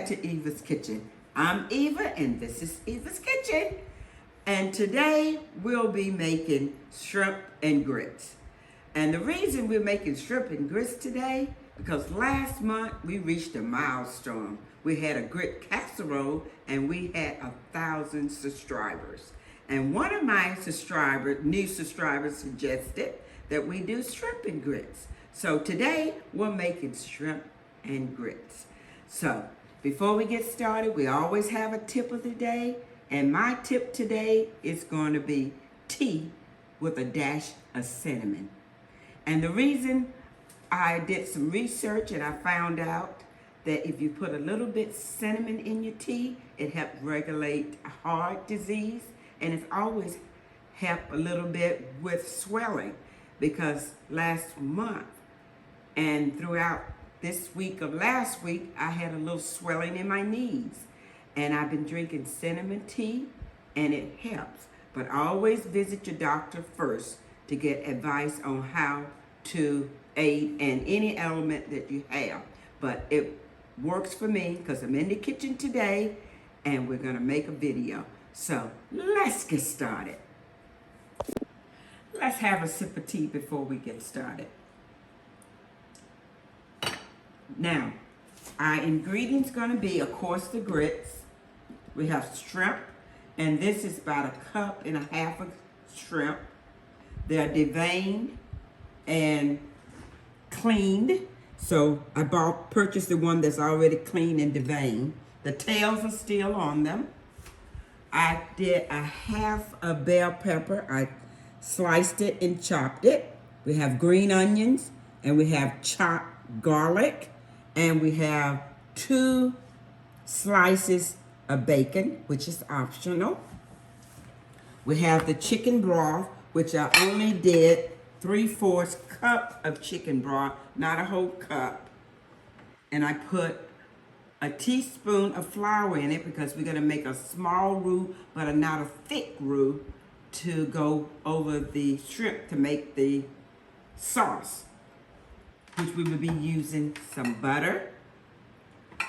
back to Eva's Kitchen. I'm Eva and this is Eva's Kitchen. And today we'll be making shrimp and grits. And the reason we're making shrimp and grits today, because last month we reached a milestone. We had a grit casserole and we had 1,000 subscribers. And one of my new subscribers suggested that we do shrimp and grits. So today we're making shrimp and grits. So before we get started, we always have a tip of the day. And my tip today is going to be tea with a dash of cinnamon. And the reason, I did some research and I found out that if you put a little bit cinnamon in your tea, it helps regulate heart disease. And it's always helped a little bit with swelling, because last month and throughout this week of last week, I had a little swelling in my knees. And I've been drinking cinnamon tea and it helps. But always visit your doctor first to get advice on how to aid in any element that you have. But it works for me because I'm in the kitchen today and we're gonna make a video. So let's get started. Let's have a sip of tea before we get started. Now, our ingredients gonna be, of course, the grits. We have shrimp, and this is about 1.5 cups of shrimp. They're deveined and cleaned. So I purchased the one that's already cleaned and deveined. The tails are still on them. I did 1/2 bell pepper. I sliced it and chopped it. We have green onions, and we have chopped garlic, and we have 2 slices of bacon, which is optional. We have the chicken broth, which I only did 3/4 cup of chicken broth, not a whole cup. And I put a teaspoon of flour in it because we're gonna make a small roux, but not a thick roux, to go over the shrimp to make the sauce, which we will be using some butter.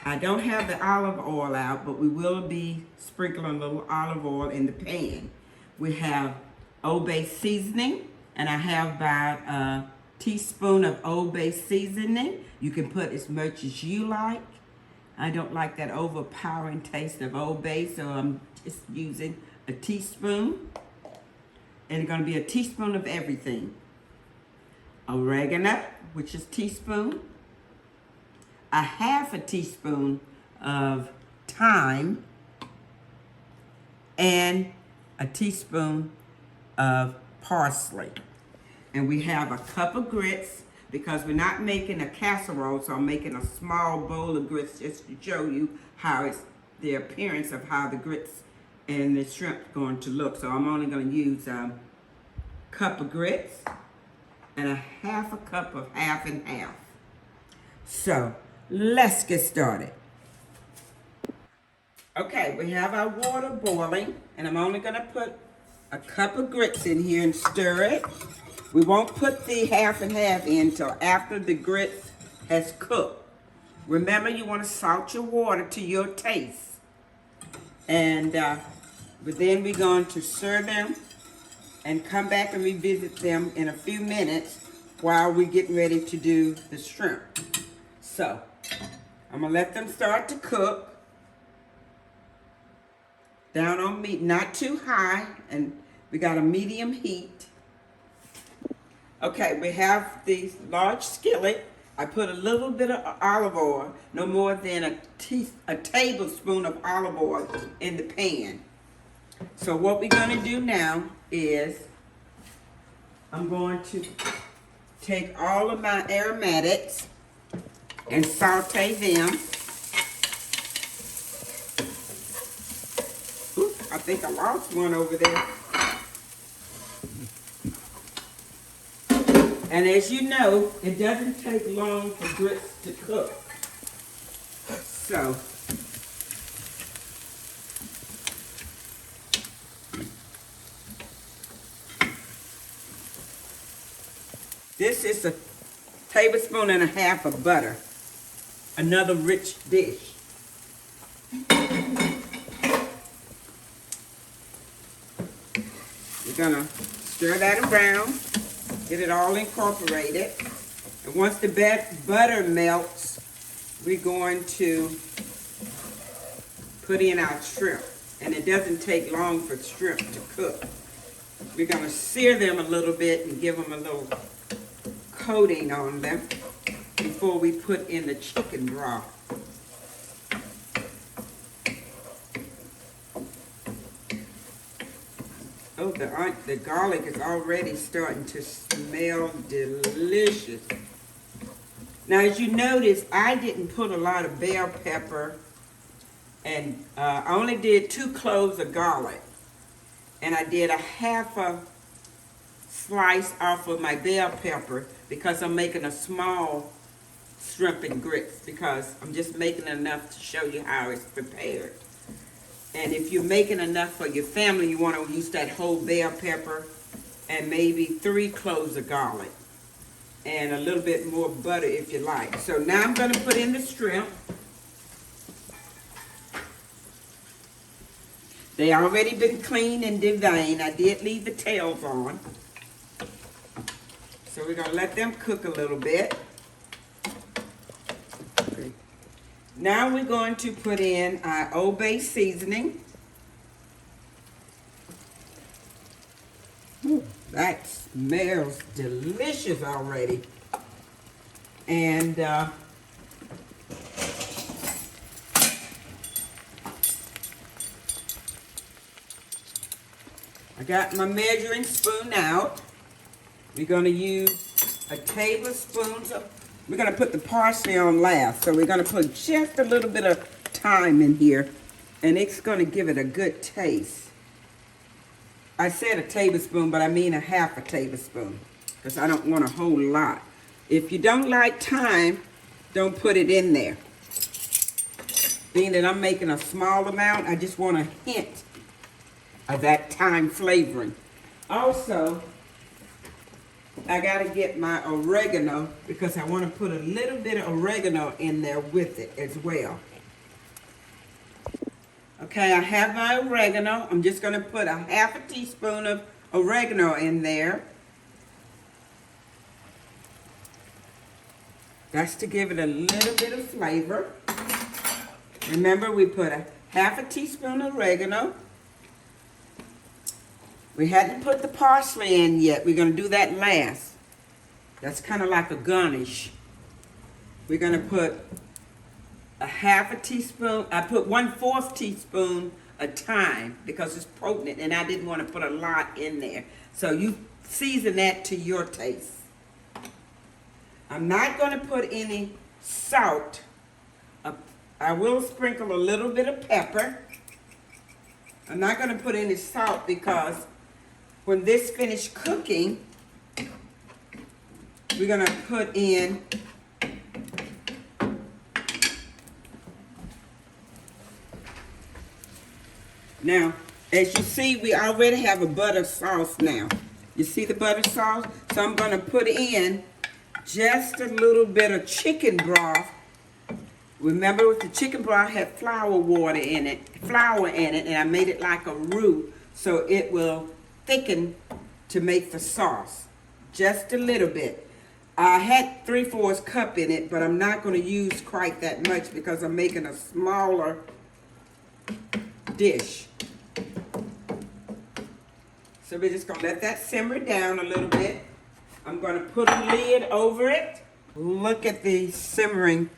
I don't have the olive oil out, but we will be sprinkling a little olive oil in the pan. We have Old Bay seasoning, and I have about a teaspoon of Old Bay seasoning. You can put as much as you like. I don't like that overpowering taste of Old Bay, so I'm just using a teaspoon. And it's gonna be a teaspoon of everything. Oregano, which is teaspoon. 1/2 teaspoon of thyme, and a teaspoon of parsley. And we have a cup of grits, because we're not making a casserole, so I'm making a small bowl of grits just to show you how it's the appearance of how the grits and the shrimp going to look. So I'm only going to use a cup of grits and 1/2 cup of 1/2 and 1/2. So let's get started. Okay, we have our water boiling, and I'm only gonna put a cup of grits in here and stir it. We won't put the 1/2 and 1/2 in until after the grits has cooked. Remember, you wanna salt your water to your taste. And but then we're going to stir them and come back and revisit them in a few minutes while we're getting ready to do the shrimp. So, I'm gonna let them start to cook. Down on not too high, and we got a medium heat. Okay, we have the large skillet. I put a little bit of olive oil, no more than a tablespoon of olive oil in the pan. So what we're gonna do now is, I'm going to take all of my aromatics and saute them. Oops, I think I lost one over there. And as you know, it doesn't take long for grits to cook. So, this is a tablespoon and a half of butter. Another rich dish. gonna stir that around, get it all incorporated. And once the butter melts, we're going to put in our shrimp. And it doesn't take long for shrimp to cook. We're gonna sear them a little bit and give them a little coating on them before we put in the chicken broth. Oh, the garlic is already starting to smell delicious. Now, as you notice, I didn't put a lot of bell pepper, and I only did 2 cloves of garlic. And I did a half a slice off of my bell pepper because I'm making a small shrimp and grits, because I'm just making enough to show you how it's prepared. And if you're making enough for your family, you want to use that whole bell pepper and maybe 3 cloves of garlic and a little bit more butter if you like. So now I'm going to put in the shrimp. They already been cleaned and deveined. I did leave the tails on. So we're going to let them cook a little bit. Okay. Now we're going to put in our Old Bay seasoning. That smells delicious already. And I got my measuring spoon out. We're going to use a tablespoon of, we're going to put the parsley on last. So we're going to put just a little bit of thyme in here, and it's going to give it a good taste. I said a tablespoon, but I mean a half a tablespoon, because I don't want a whole lot. If you don't like thyme, don't put it in there. Being that I'm making a small amount, I just want a hint of that thyme flavoring. Also, I got to get my oregano, because I want to put a little bit of oregano in there with it as well. Okay, I have my oregano. I'm just going to put a half a teaspoon of oregano in there. That's to give it a little bit of flavor. Remember, we put a half a teaspoon of oregano. We hadn't put the parsley in yet. We're going to do that last. That's kind of like a garnish. We're going to put a half a teaspoon. I put 1/4 teaspoon of thyme because it's potent, and I didn't want to put a lot in there. So you season that to your taste. I'm not going to put any salt. I will sprinkle a little bit of pepper. I'm not going to put any salt because when this finished cooking, we're going to put in now, as you see, we already have a butter sauce now. You see the butter sauce? So I'm going to put in just a little bit of chicken broth. Remember, with the chicken broth had flour in it, and I made it like a roux, so it will thicken to make the sauce. Just a little bit. I had 3/4 cup in it, but I'm not going to use quite that much because I'm making a smaller dish. So we're just going to let that simmer down a little bit. I'm going to put a lid over it. Look at the simmering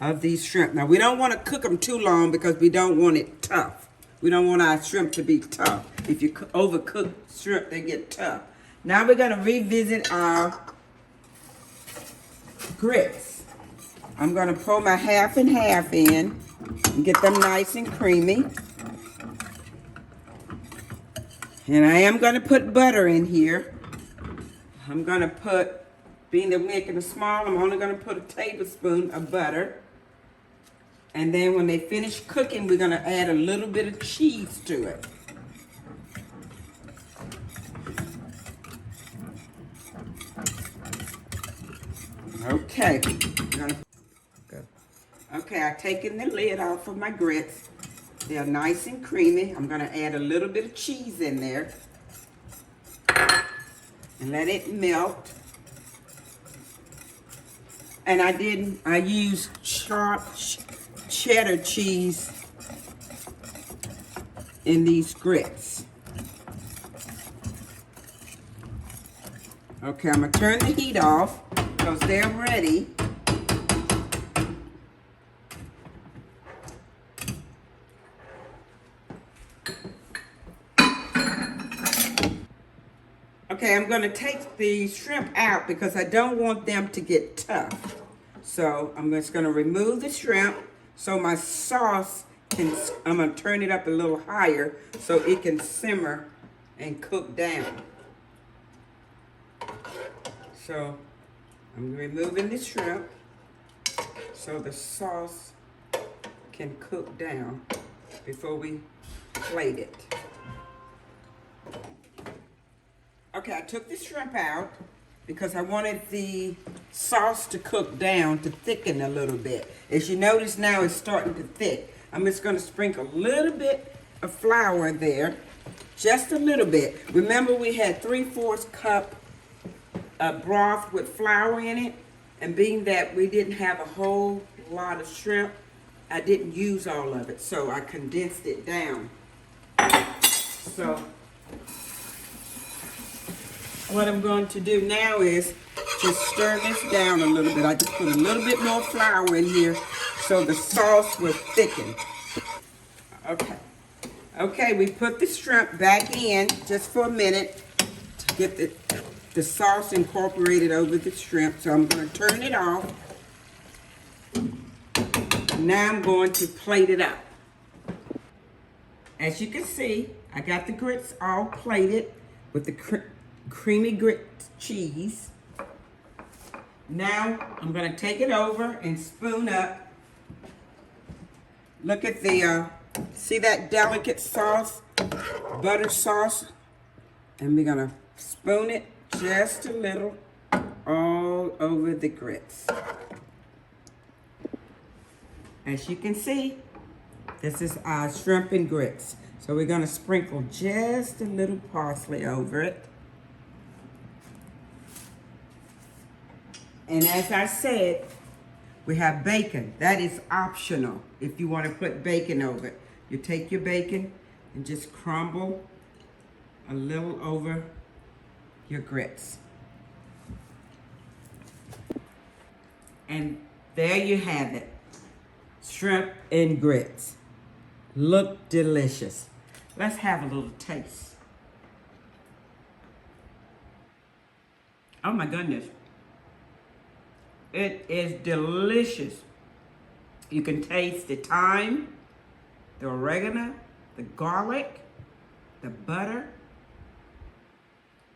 of these shrimp. Now, we don't want to cook them too long because we don't want it tough. We don't want our shrimp to be tough. If you overcook shrimp, they get tough. Now we're going to revisit our grits. I'm going to pour my half and half in and get them nice and creamy. And I am going to put butter in here. I'm going to put, being that we're making a small, I'm only going to put a tablespoon of butter. And then when they finish cooking, we're going to add a little bit of cheese to it. Okay. Okay, I've taken the lid off of my grits. They're nice and creamy. I'm going to add a little bit of cheese in there. and let it melt. And I used chopped cheddar cheese in these grits. Okay, I'm gonna turn the heat off because they're ready. Okay, I'm gonna take the shrimp out because I don't want them to get tough. So I'm just gonna remove the shrimp so my sauce I'm gonna turn it up a little higher so it can simmer and cook down. So I'm removing the shrimp so the sauce can cook down before we plate it. Okay, I took the shrimp out because I wanted the sauce to cook down, to thicken a little bit. As you notice now, it's starting to thick. I'm just gonna sprinkle a little bit of flour there, just a little bit. Remember we had 3/4 cup of broth with flour in it, and being that we didn't have a whole lot of shrimp, I didn't use all of it, so I condensed it down. So what I'm going to do now is just stir this down a little bit. I just put a little bit more flour in here so the sauce will thicken. Okay. Okay, we put the shrimp back in just for a minute to get the sauce incorporated over the shrimp. So I'm going to turn it off. Now I'm going to plate it up. As you can see, I got the grits all plated with the creamy grit cheese. Now I'm going to take it over and spoon up. Look at the, see that delicate sauce, butter sauce? And we're going to spoon it just a little all over the grits. As you can see, this is our shrimp and grits. So we're going to sprinkle just a little parsley over it. And as I said, we have bacon. That is optional if you want to put bacon over it. You take your bacon and just crumble a little over your grits. And there you have it. Shrimp and grits. Look delicious. Let's have a little taste. Oh my goodness. It is delicious. You can taste the thyme, the oregano, the garlic, the butter.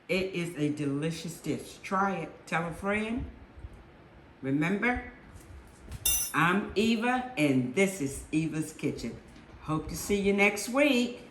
It is a delicious dish. Try it. Tell a friend. Remember, I'm Eva, and this is Eva's Kitchen. Hope to see you next week.